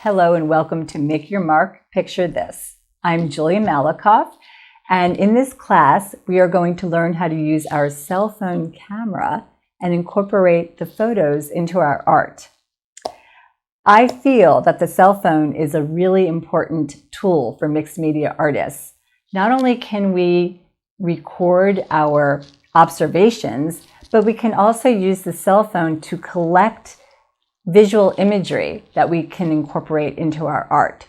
Hello and welcome to Make Your Mark, Picture This. I'm Julia Malakoff, and in this class we are going to learn how to use our cell phone camera and incorporate the photos into our art. I feel that the cell phone is a really important tool for mixed media artists. Not only can we record our observations, but we can also use the cell phone to collect visual imagery that we can incorporate into our art.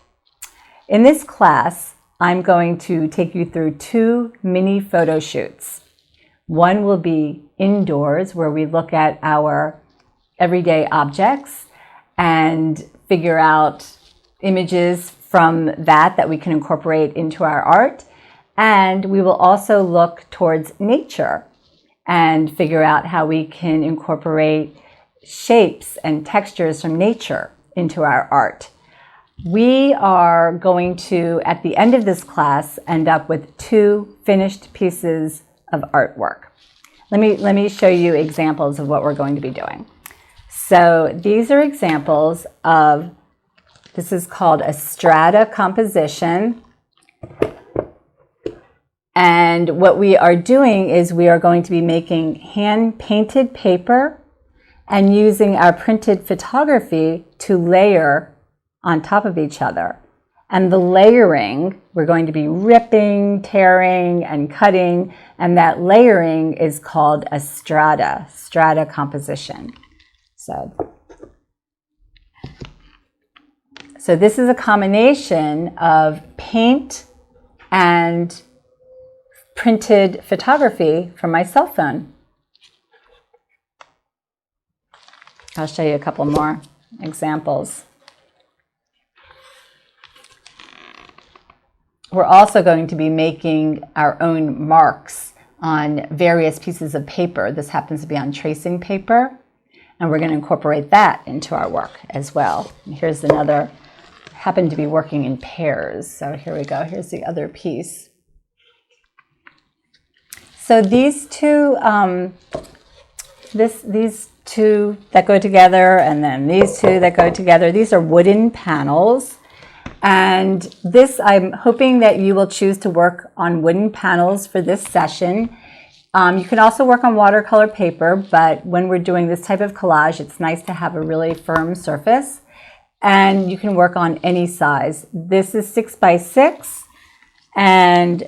In this class, I'm going to take you through two mini photo shoots. One will be indoors, where we look at our everyday objects and figure out images from that we can incorporate into our art. And we will also look towards nature and figure out how we can incorporate shapes and textures from nature into our art. We are going to, at the end of this class, end up with two finished pieces of artwork. Let me show you examples of what we're going to be doing. So these are examples of, this is called a strata composition. And what we are doing is we are going to be making hand-painted paper and using our printed photography to layer on top of each other. And the layering, we're going to be ripping, tearing, and cutting, and that layering is called a strata composition. So this is a combination of paint and printed photography from my cell phone. I'll show you a couple more examples. We're also going to be making our own marks on various pieces of paper. This happens to be on tracing paper, and we're going to incorporate that into our work as well. And here's another, happened to be working in pairs. So here we go. Here's the other piece. So these two, these two that go together, and then these two that go together. These are wooden panels, and this, I'm hoping that you will choose to work on wooden panels for this session. You can also work on watercolor paper, but when we're doing this type of collage, it's nice to have a really firm surface, and you can work on any size. This is 6 by 6, and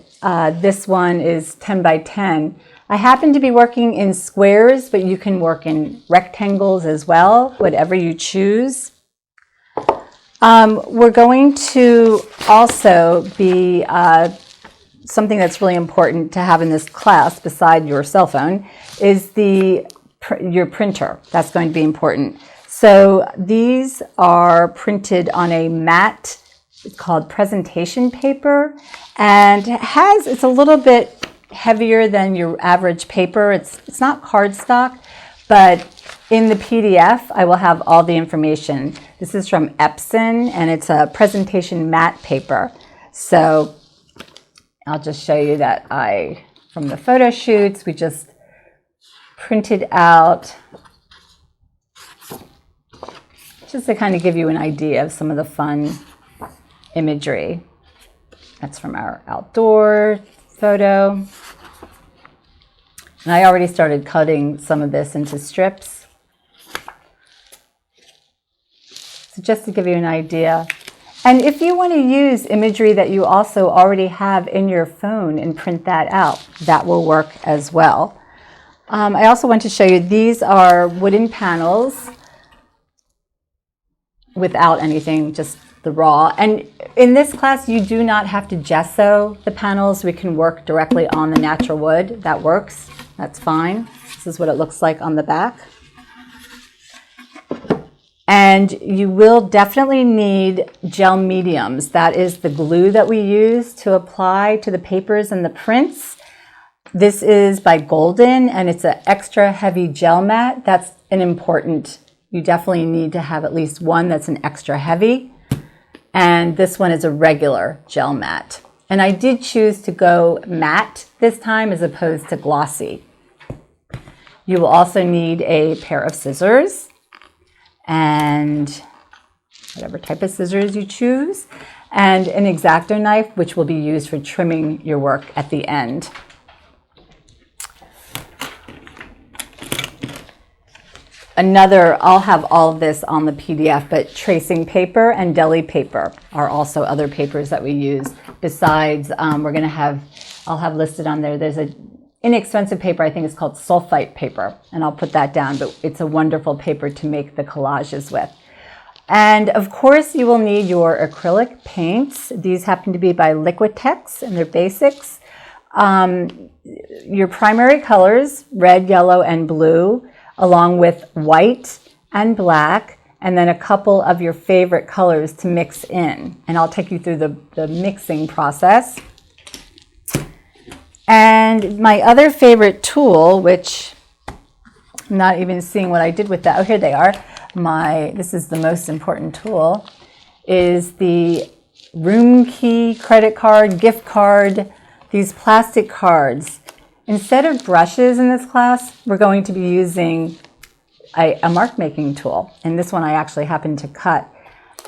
this one is 10 by 10. I happen to be working in squares, but you can work in rectangles as well, whatever you choose. We're going to also be, something that's really important to have in this class, beside your cell phone, is your printer. That's going to be important. So these are printed on a matte, it's called presentation paper, and it's a little bit heavier than your average paper. It's not cardstock, but in the PDF, I will have all the information. This is from Epson, and it's a presentation matte paper. So I'll just show you that from the photo shoots, we just printed out, just to kind of give you an idea of some of the fun imagery. That's from our outdoor photo. And I already started cutting some of this into strips. So just to give you an idea. And if you want to use imagery that you also already have in your phone and print that out, that will work as well. I also want to show you, these are wooden panels without anything, just the raw. And in this class, you do not have to gesso the panels. We can work directly on the natural wood. That works. That's fine. This is what it looks like on the back. And you will definitely need gel mediums. That is the glue that we use to apply to the papers and the prints. This is by Golden, and it's an extra heavy gel mat. That's an important, you definitely need to have at least one that's an extra heavy. And this one is a regular gel mat. And I did choose to go matte this time as opposed to glossy. You will also need a pair of scissors and whatever type of scissors you choose, and an X-Acto knife, which will be used for trimming your work at the end. I'll have all of this on the PDF, but tracing paper and deli paper are also other papers that we use. Besides, I'll have listed on there, there's an inexpensive paper, I think it's called sulfite paper, and I'll put that down, but it's a wonderful paper to make the collages with. And of course, you will need your acrylic paints. These happen to be by Liquitex, and they're basics. Your primary colors, red, yellow, and blue, along with white and black, and then a couple of your favorite colors to mix in. And I'll take you through the mixing process. And my other favorite tool, which I'm not even seeing what I did with that. Oh, here they are. This is the most important tool, is the room key, credit card, gift card, these plastic cards. Instead of brushes in this class, we're going to be using a mark making tool. And this one I actually happen to cut.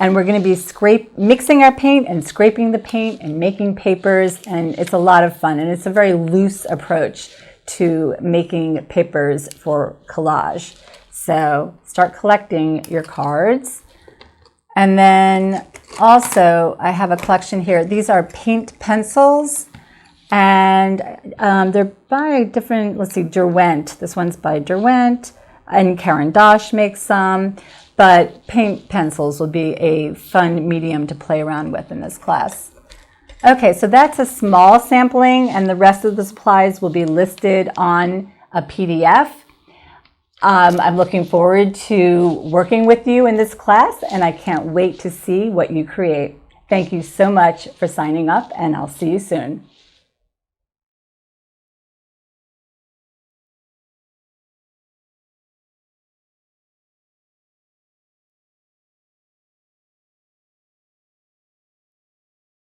And we're going to be mixing our paint and scraping the paint and making papers. And it's a lot of fun. And it's a very loose approach to making papers for collage. So start collecting your cards. And then also I have a collection here. These are paint pencils. And they're by different, let's see, Derwent. This one's by Derwent, and Caran d'Ache makes some, but paint pencils will be a fun medium to play around with in this class. Okay, so that's a small sampling, and the rest of the supplies will be listed on a PDF. I'm looking forward to working with you in this class, and I can't wait to see what you create. Thank you so much for signing up, and I'll see you soon.